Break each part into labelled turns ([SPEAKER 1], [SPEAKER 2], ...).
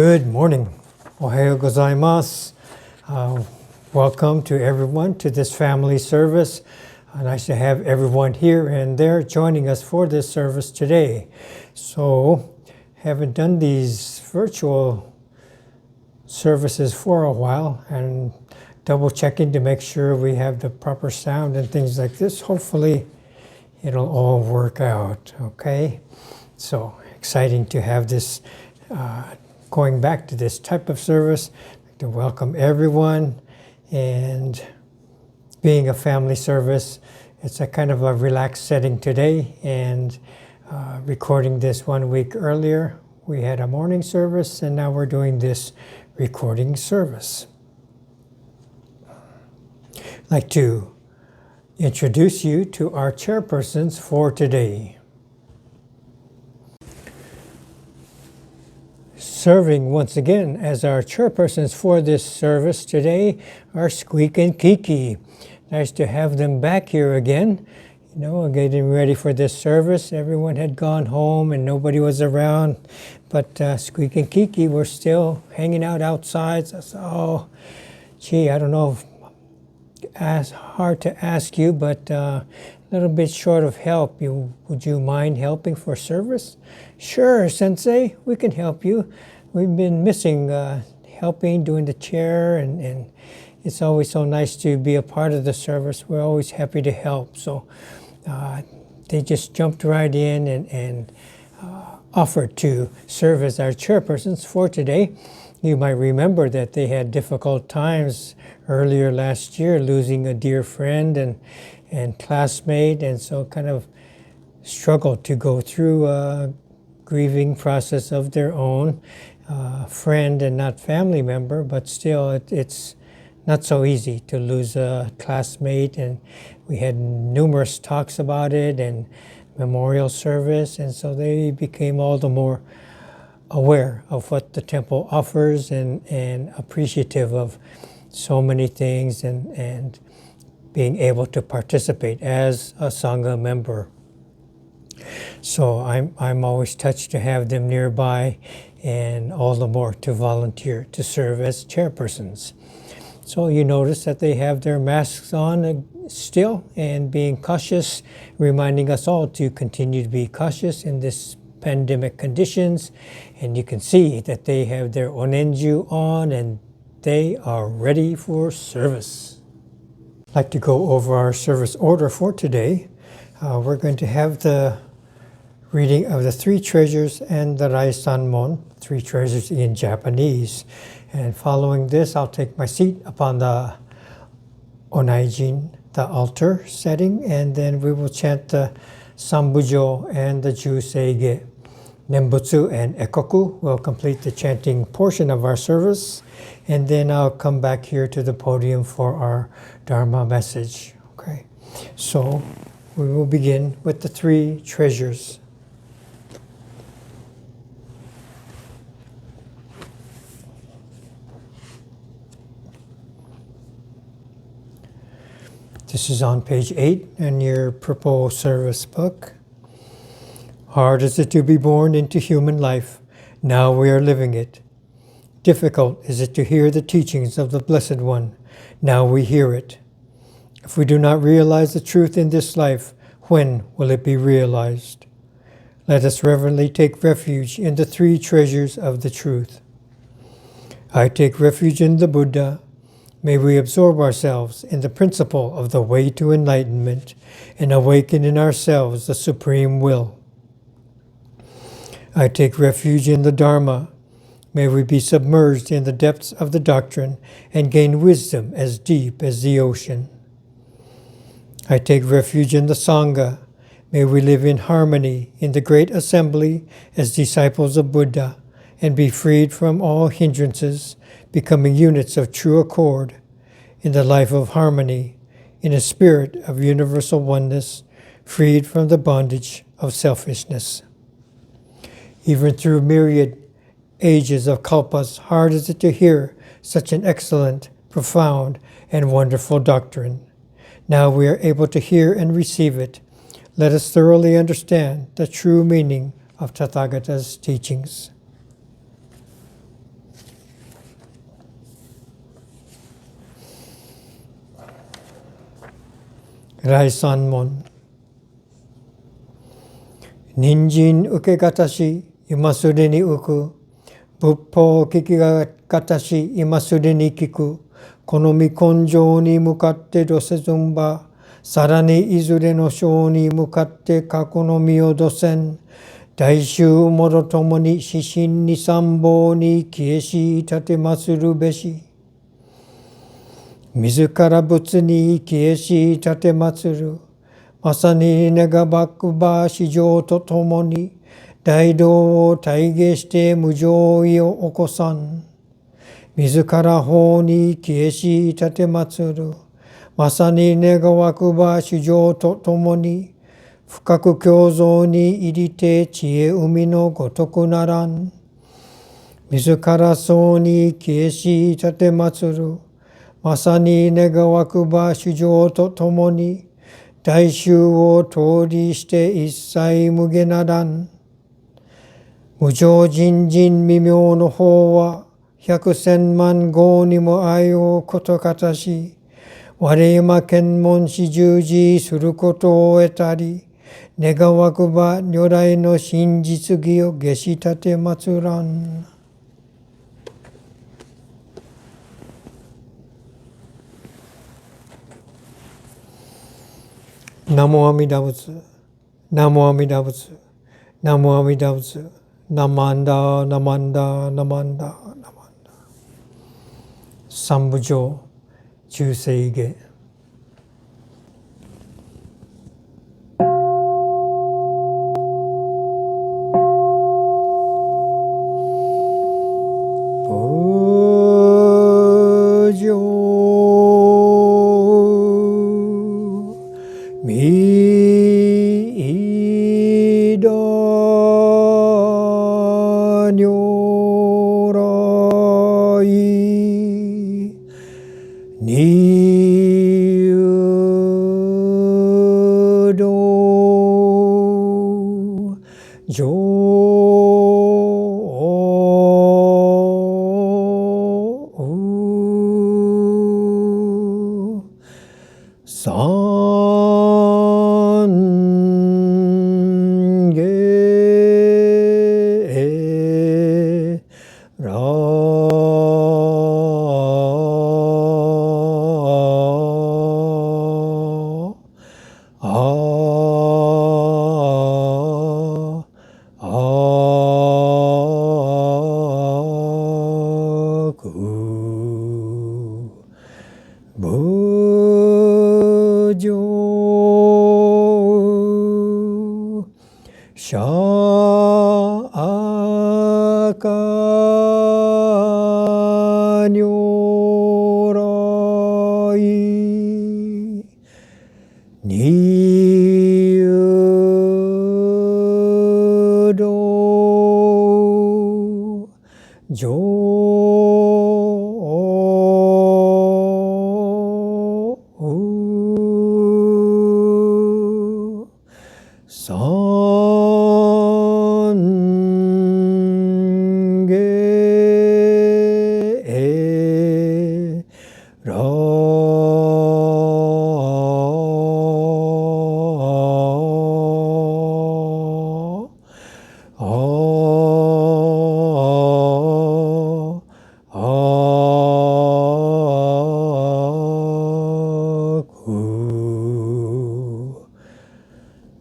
[SPEAKER 1] Good morning. Ohayo gozaimasu. Welcome to everyone to this family service. Nice to have everyone here and there joining us for this service today. So, haven't done these virtual services for a while and double checking to make sure we have the proper sound and things like this. Hopefully it'll all work out, okay? So, exciting to have this going back to this type of service. I'd like to welcome everyone, and being a family service, it's a kind of a relaxed setting today, and recording this 1 week earlier. We had a morning service, and now we're doing this recording service. I'd like to introduce you to our chairpersons for today. Serving once again as our chairpersons for this service today are Squeak and Kiki. Nice to have them back here again. You know, getting ready for this service. Everyone had gone home and nobody was around, but Squeak and Kiki were still hanging out outside. So I said, oh, gee, I don't know if hard to ask you, but a little bit short of help. Would you mind helping for service? Sure, Sensei, we can help you. We've been missing helping, doing the chair, and it's always so nice to be a part of the service. We're always happy to help. So they just jumped right in and offered to serve as our chairpersons for today. You might remember that they had difficult times earlier last year, losing a dear friend and classmate, and so kind of struggled to go through a grieving process of their own, friend and not family member, but still it's not so easy to lose a classmate, and we had numerous talks about it and memorial service, and so they became all the more aware of what the temple offers and appreciative of so many things and being able to participate as a Sangha member. So I'm always touched to have them nearby, and all the more to volunteer to serve as chairpersons. So you notice that they have their masks on still and being cautious, reminding us all to continue to be cautious in this pandemic conditions. And you can see that they have their onenju on and they are ready for service. I'd like to go over our service order for today. We're going to have the reading of the Three Treasures and the Rai San Mon, Three Treasures in Japanese. And following this, I'll take my seat upon the onaijin, the altar setting, and then we will chant the Sambujo and the Sei Ge. Nembutsu and Ekoku will complete the chanting portion of our service, and then I'll come back here to the podium for our Dharma message. Okay, so we will begin with the Three Treasures. This is on page 8 in your purple service book. Hard is it to be born into human life. Now we are living it. Difficult is it to hear the teachings of the Blessed One. Now we hear it. If we do not realize the truth in this life, when will it be realized? Let us reverently take refuge in the three treasures of the truth. I take refuge in the Buddha. May we absorb ourselves in the principle of the way to enlightenment and awaken in ourselves the supreme will. I take refuge in the Dharma. May we be submerged in the depths of the doctrine and gain wisdom as deep as the ocean. I take refuge in the Sangha. May we live in harmony in the great assembly as disciples of Buddha and be freed from all hindrances, becoming units of true accord in the life of harmony, in a spirit of universal oneness, freed from the bondage of selfishness. Even through myriad ages of kalpas, hard is it to hear such an excellent, profound, and wonderful doctrine. Now we are able to hear and receive it. Let us thoroughly understand the true meaning of Tathagata's teachings. Rai San Mon。人参受けがたし、今すでに浮く。仏法聞きがたし、今すでに聞く。このみ根性に向かってどせずんば、さらにいずれの章に向かって過去の身をどせん。大衆もろともに指針に参謀に消えし立てまするべし。自ら仏に消えし立てまする。まさに願わくば史上とともに大道を体現して無常意を起こさん。自ら法に消えし立てまつる。まさに願わくば史上とともに深く共造に入りて知恵海のごとくならん。自らそうに消えし立てまつる。まさに願わくば史上とともに大衆を通りして一切無下ならん。無常人人未明の法は百千万号にも愛をことかたし、我今検問し従事することを得たり、願わくば如来の真実義を下し立てまつらん。ナモ阿弥陀仏、ナモ阿弥陀仏、ナモ阿弥陀仏、ナマンダ、ナマンダ、ナマンダ、ナマンダ。三部上、中世下。部上、みだ如来にゆど三下ら部上釈迦如来にゆど三下ら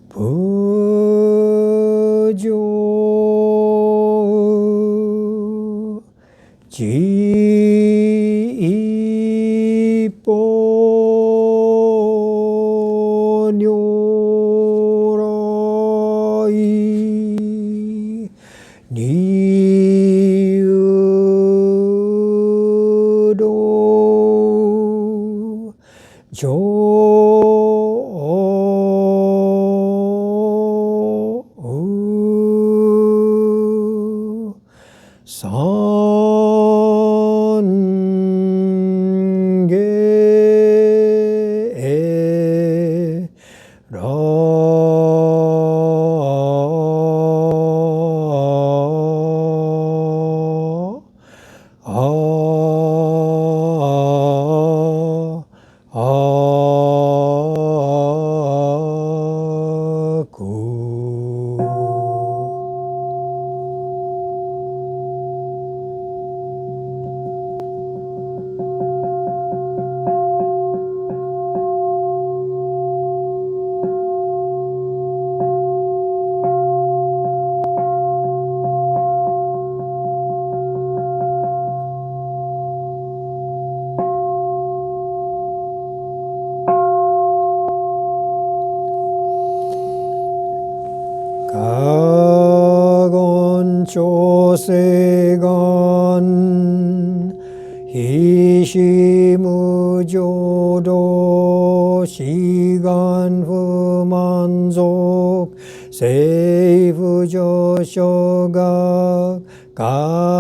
[SPEAKER 1] 部上ち一本如来にゆど三下らあ非死無浄土志願不満足成不上昇学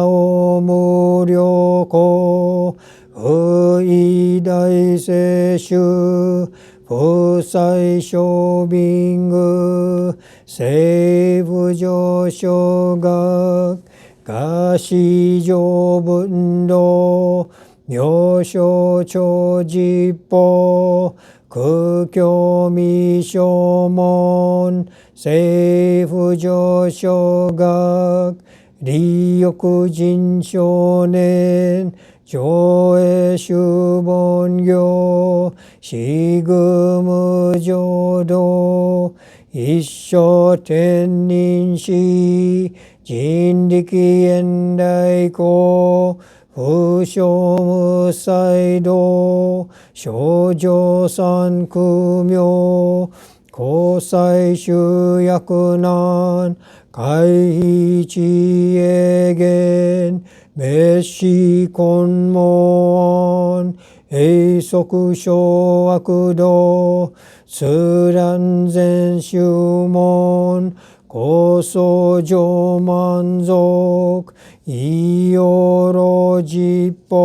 [SPEAKER 1] 我無量故不異大世主不再小民具成不上昇学餓死上分道妙正長実法空境未正門成不上昇学利欲人少年上映修本業死具無浄土一生天人死人力現代公不正無才道少女三苦名交際集約難回避知恵言滅死根門永息小悪道通覧前修門高僧上満足異様老実法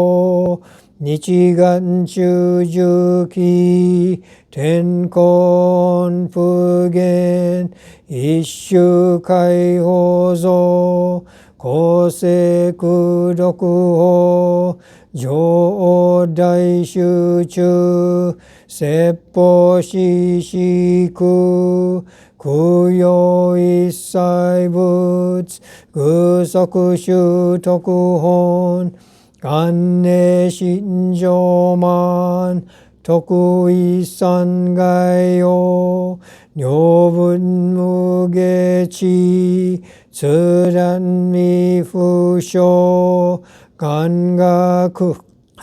[SPEAKER 1] 日願中寿期天根普賢一周解放像公正功徳法上大集中説法施施空供養一切仏具足修徳本願念心上満徳一三概要女分無下知通覧未不詳願学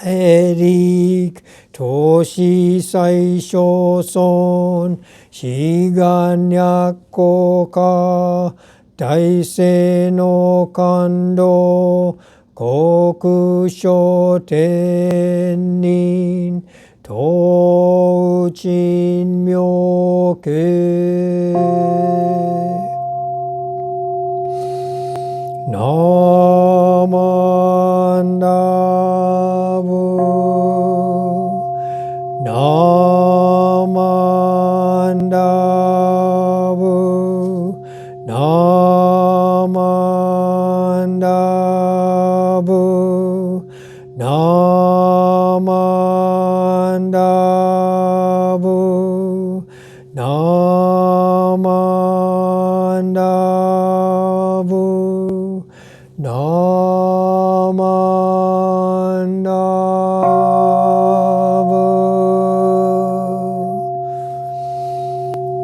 [SPEAKER 1] へ力投資最小尊志願略効果大聖の感動国書天人東鎮妙慶ナマンダブナマンダブナマンダブナマンダブナマンダブナマンダブ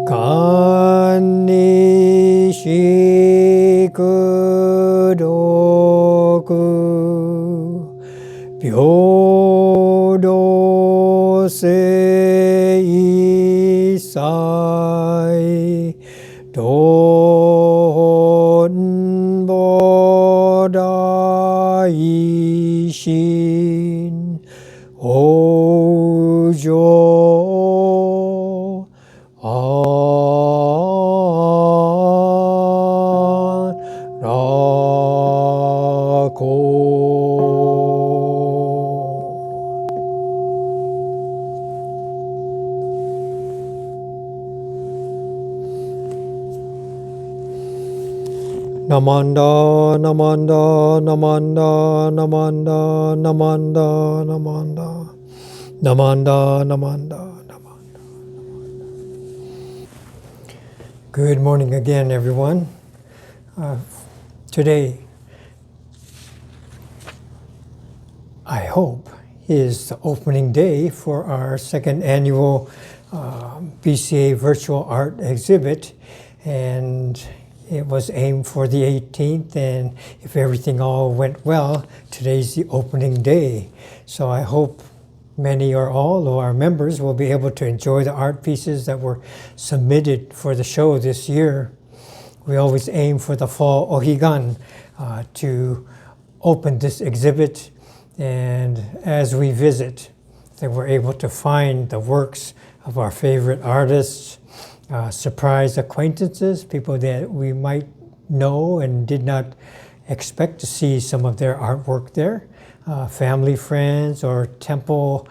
[SPEAKER 1] 観にしく読平等性際どんぼ大心往生あらこナマンダナマンダナマンダナマンダナマンダナマンダナマンダナマンダナマンダ。Good morning again, everyone. Today, I hope, is the opening day for our second annual BCA virtual art exhibit, and it was aimed for the 18th, and if everything all went well, today's the opening day. So I hope many or all of our members will be able to enjoy the art pieces that were submitted for the show this year. We always aim for the fall Ohigan to open this exhibit, And as we visit, then we're able to find the works of our favorite artists, surprise acquaintances, people that we might know and did not expect to see some of their artwork there, family, friends, or temple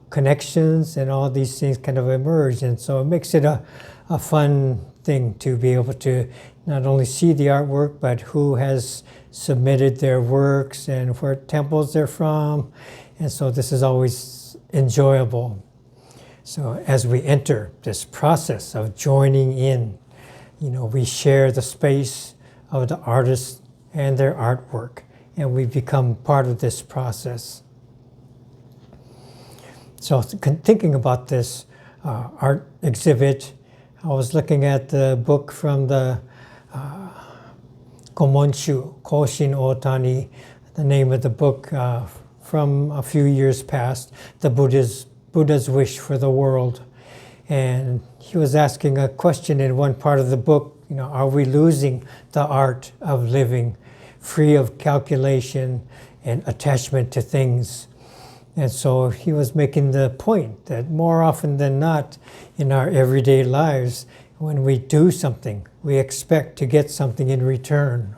[SPEAKER 1] connections, and all these things kind of emerge. And so it makes it a fun thing to be able to not only see the artwork, but who has submitted their works and what temples they're from. And so this is always enjoyable. So as we enter this process of joining in, we share the space of the artists and their artwork, and we become part of this process. So thinking about this art exhibit, I was looking at the book from the Gomonshu, Koshin Otani, the name of the book from a few years past, the Buddha's Wish for the World. And he was asking a question in one part of the book, are we losing the art of living free of calculation and attachment to things? And so he was making the point that more often than not in our everyday lives, when we do something, we expect to get something in return.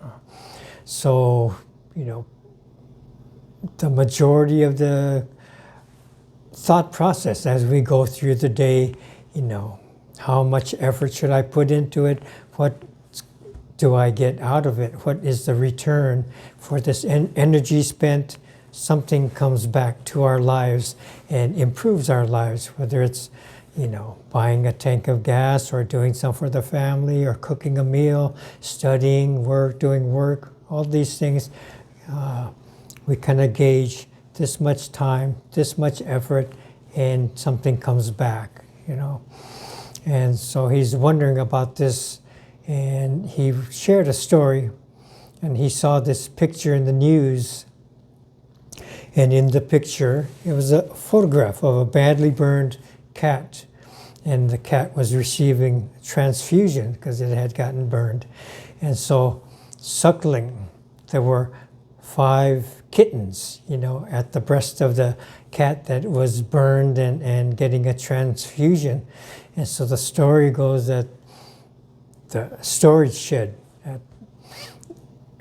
[SPEAKER 1] So, the majority of the thought process as we go through the day, how much effort should I put into it? What do I get out of it? What is the return for this energy spent? Something comes back to our lives and improves our lives, whether it's buying a tank of gas or doing something for the family or cooking a meal, studying, doing work, all these things. We kind of gauge this much time, this much effort, and something comes back, And so he's wondering about this, and he shared a story, and he saw this picture in the news. And in the picture, it was a photograph of a badly burned cat. And the cat was receiving transfusion because it had gotten burned. And so, suckling, there were 5 kittens, at the breast of the cat that was burned and getting a transfusion. And so the story goes that the storage shed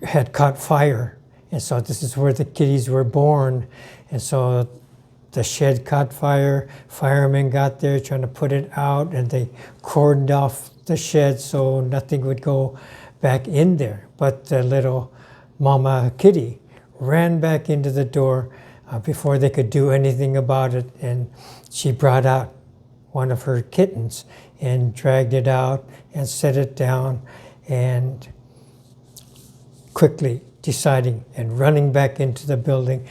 [SPEAKER 1] had caught fire. And so this is where the kitties were born. And so the shed caught fire, firemen got there trying to put it out, and they cordoned off the shed so nothing would go back in there. But the little mama kitty ran back into the door before they could do anything about it, and she brought out one of her kittens and dragged it out and set it down, and quickly deciding and running back into the building,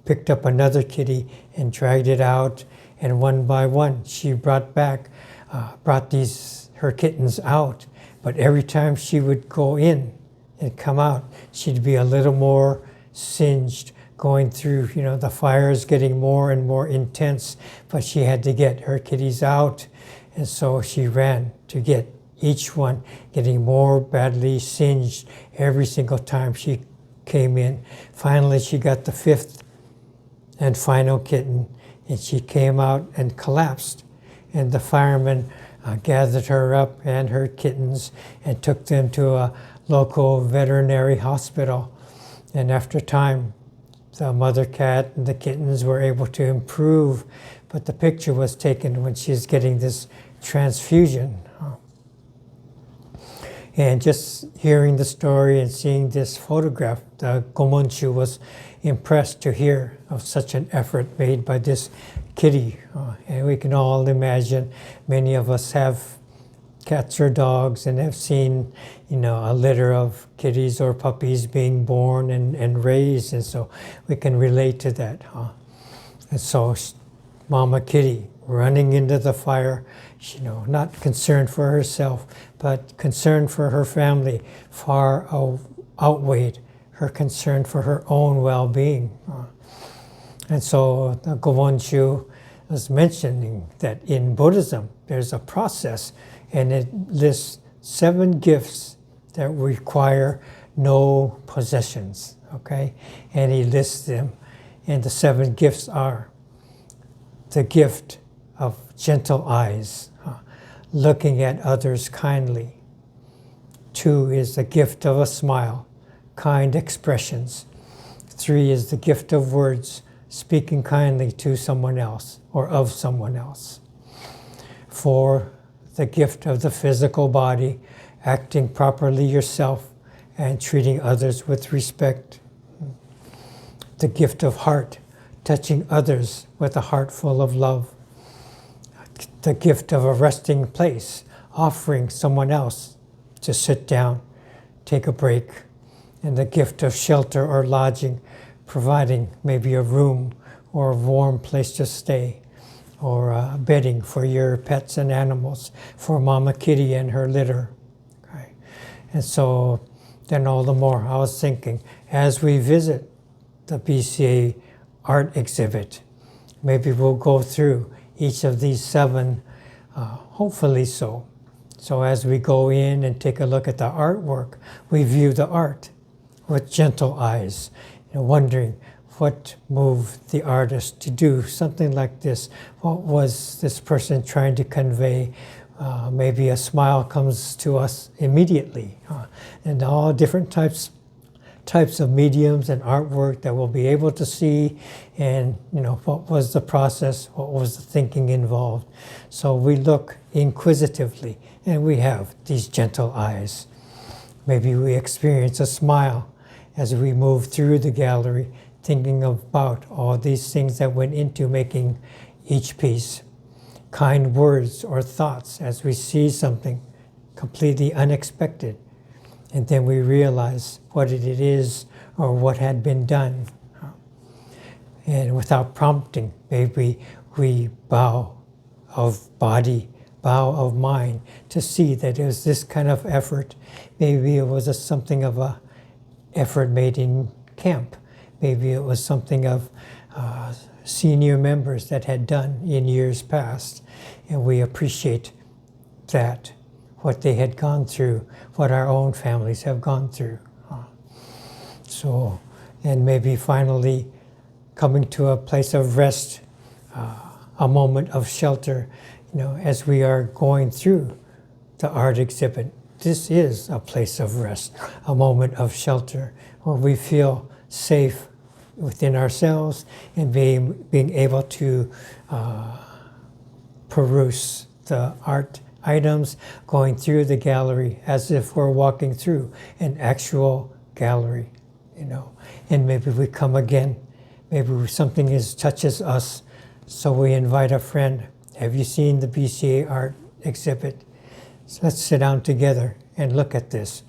[SPEAKER 1] picked up another kitty and dragged it out, and one by one she brought her kittens out. But every time she would go in and come out, she'd be a little more singed, going through, the fires getting more and more intense, but she had to get her kitties out, and so she ran to get each one, getting more badly singed every single time she came in. Finally, she got the 5th and final kitten, and she came out and collapsed. And the firemen gathered her up and her kittens and took them to a local veterinary hospital. And after time, the mother cat and the kittens were able to improve, but the picture was taken when she was getting this transfusion. And just hearing the story and seeing this photograph, the Gomonshu was impressed to hear of such an effort made by this kitty. And we can all imagine, many of us have cats or dogs and have seen, a litter of kitties or puppies being born and raised, and so we can relate to that. And so Mama Kitty running into the fire, not concerned for herself, but concern for her family far outweighed her concern for her own well-being. And so the Gomonshu was mentioning that in Buddhism, there's a process, and it lists 7 gifts that require no possessions, okay? And he lists them, And the 7 gifts are the gift of gentle eyes, looking at others kindly. 2 is the gift of a smile, kind expressions. 3 is the gift of words, speaking kindly to someone else or of someone else. 4, the gift of the physical body, acting properly yourself and treating others with respect. The gift of heart, touching others with a heart full of love. The gift of a resting place, offering someone else to sit down, take a break. And the gift of shelter or lodging, providing maybe a room or a warm place to stay, or bedding for your pets and animals, for Mama Kitty and her litter. Okay. And so then all the more, I was thinking, as we visit the BCA art exhibit, maybe we'll go through each of these 7, hopefully so. So as we go in and take a look at the artwork, we view the art with gentle eyes, wondering what moved the artist to do something like this. What was this person trying to convey? Maybe a smile comes to us immediately. And all different types of mediums and artwork that we'll be able to see, and what was the process, what was the thinking involved. So we look inquisitively, and we have these gentle eyes. Maybe we experience a smile as we move through the gallery, thinking about all these things that went into making each piece. Kind words or thoughts as we see something completely unexpected, and then we realize what it is or what had been done. And without prompting, maybe we bow of body, bow of mind, to see that it was this kind of effort. Maybe it was something of a effort made in camp. Maybe it was something of senior members that had done in years past. And we appreciate that, what they had gone through, what our own families have gone through. So, and maybe finally coming to a place of rest, a moment of shelter, as we are going through the art exhibit. This is a place of rest, a moment of shelter, where we feel safe within ourselves and being able to peruse the art items, going through the gallery as if we're walking through an actual gallery, And maybe we come again, maybe something touches us, so we invite a friend. Have you seen the BCA art exhibit? So let's sit down together and look at this.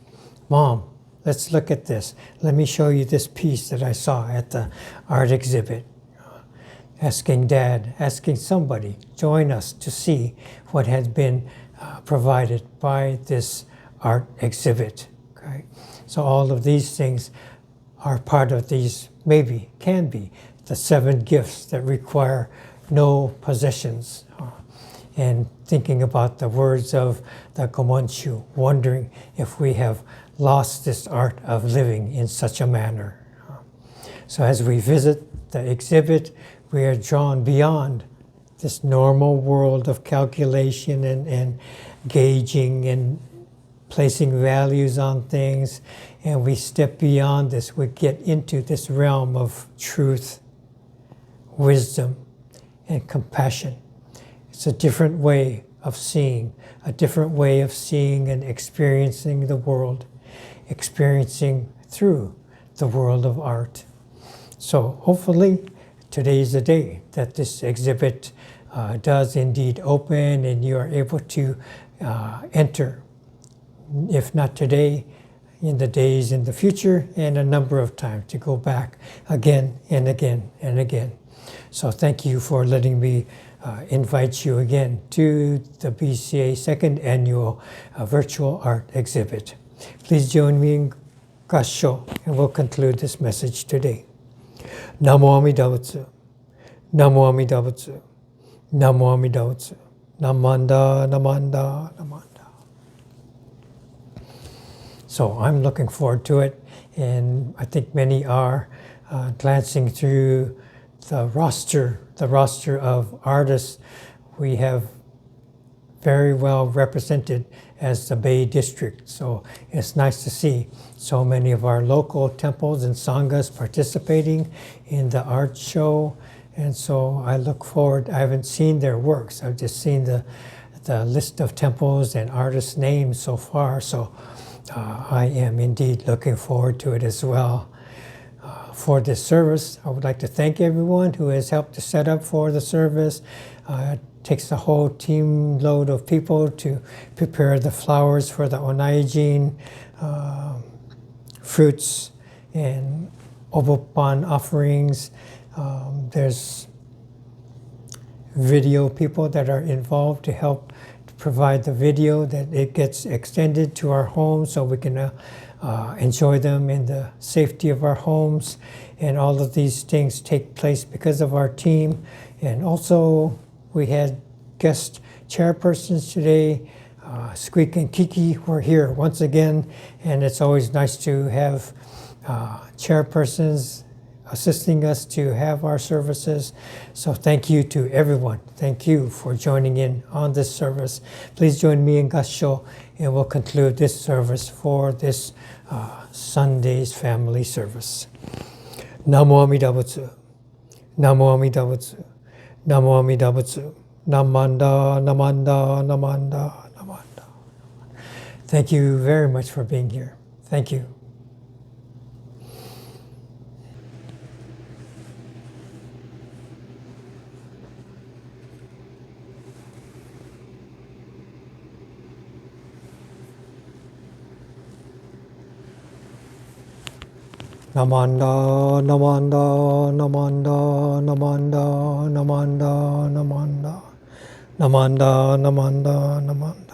[SPEAKER 1] Mom, let's look at this. Let me show you this piece that I saw at the art exhibit. Asking Dad, asking somebody, join us to see what has been provided by this art exhibit. Okay? So all of these things are part of these, maybe, can be, the 7 gifts that require no possessions. And thinking about the words of the Gomonchu, wondering if we have lost this art of living in such a manner. So as we visit the exhibit, we are drawn beyond this normal world of calculation and gauging and placing values on things, and we step beyond this. We get into this realm of truth, wisdom, and compassion. It's a different way of seeing, and experiencing the world, experiencing through the world of art. So hopefully today is the day that this exhibit does indeed open, and you are able to enter, if not today, in the days in the future, and a number of times to go back again and again and again. So thank you for letting me invite you again to the BCA second annual virtual art exhibit. Please join me in Gassho, and we'll conclude this message today. Namo Amida Butsu. Namo Amida Butsu. Namo Amida Butsu. Namanda, Namanda, Namanda. So I'm looking forward to it, and I think many are. glancing through the roster of artists we have very well represented as the Bay District. So it's nice to see so many of our local temples and sanghas participating in the art show. And so I look forward. I haven't seen their works. I've just seen the list of temples and artists' names so far. So I am indeed looking forward to it as well. For this service, I would like to thank everyone who has helped to set up for the service. It takes a whole team load of people to prepare the flowers for the onaijin, fruits, and obopan offerings. There's video people that are involved to help to provide the video, that it gets extended to our homes so we can enjoy them in the safety of our homes. And all of these things take place because of our team. And also we had guest chairpersons today. Squeak and Kiki were here once again, and it's always nice to have chairpersons assisting us to have our services. So thank you to everyone. Thank you for joining in on this service. Please join me in Gassho, and we'll conclude this service for this Sunday's family service. Namo Amida Butsu. Namo Amida Butsu. Namo Amida Butsu. Namanda, Namanda, Namanda, Namanda. Thank you very much for being here. Thank you. Namanda, Namanda, Namanda, Namanda, Namanda, Namanda, Namanda, Namanda, Namanda.